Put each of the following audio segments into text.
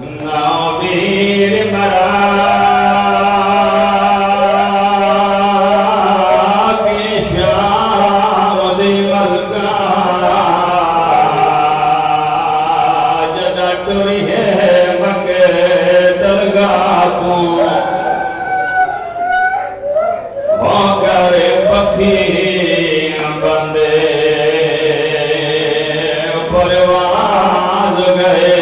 वीर मरा के श्याम दे मलका जदा टुरी है मके दरगाह तू हो करे पखी बंदे परवाज गए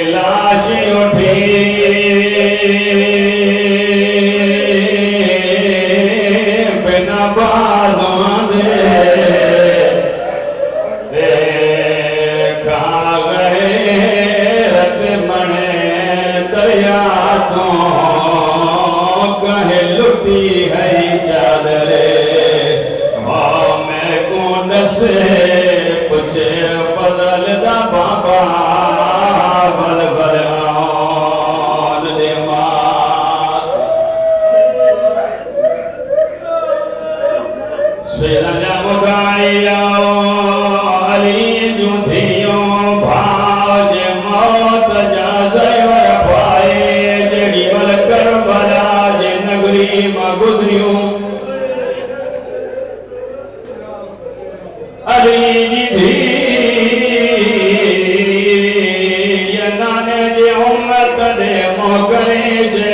लाश उठी बिना बालों दे देखा गए रत मने दरिया तो कहे लुटी है चादरे हाँ मैं कौन से पूछे फजल दा बाबा बल बल आन दे मात सैयदना मुगानिया अली जो धियो भाज मौत जा जय पाए जड़ी बल करबला जे नगरी में गुजरियो अली जी दे मोगरे जे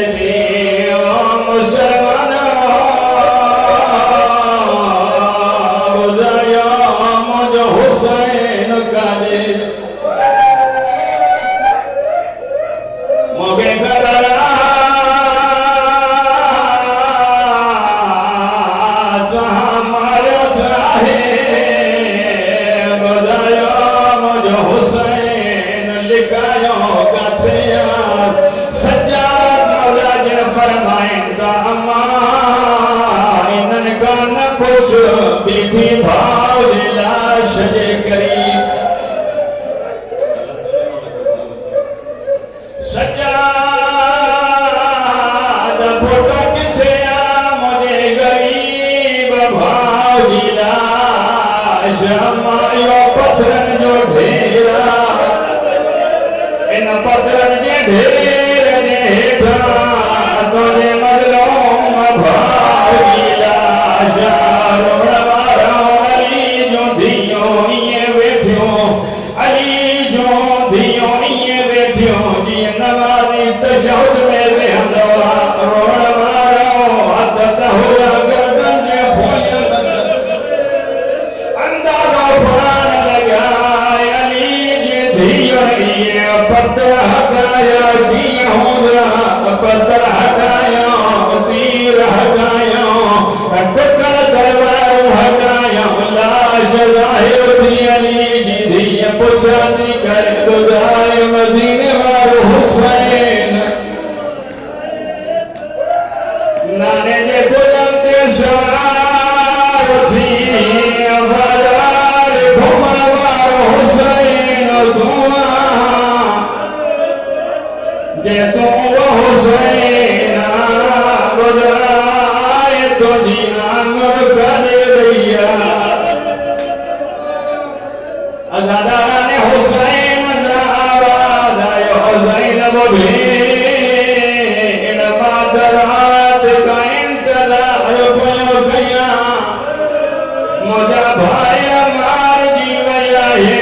मुसलमान बुझाया मुझ हुसैन का दे मोगे कदरा जहाँ मारो चाहे बुझाया मुझ हुसैन लिखायो कछिया सज्जाद मौला जिन फरमाइंदा अम्मा इनन का न कुछ पीठी भाव लाश जे करीब सज्जाद फोटो किछया मुझे गरीब भाव लाश अम्मा यो पत्थरन जो ढेरा इन पत्थरन जे ढेर ने हेठा तोने मजलूम भाव लाश रोण वारो अली जो धियो इए वेठियो अली जो धियो इए वेठियो जी नवाज़ी तशहुद में वेहंदो रोण वारो अदत हुआ गर्दन जे फोन अंदाज़ो फुरान लगाए अली जे धियो इए पत्थर हटाया दिया होगा पत्थर हटाया तीर हटाया पत्थर तलवार हटाया लाश जाहिर थी अली जी धिया पुछाती कर गुजाए मदीने वारो हुसैन नाने जे गुलाम ते सवार थी बाजार घुमण वारो हुसैन धुआ जे तू हुसैन गुजराए तुझी आंग करे भैया अज़ादारा ने हुसैन दा आवाज आयो हुसैन बोले इन बादरात का इंतजार पयो कया मुझा भाई मार जी वया है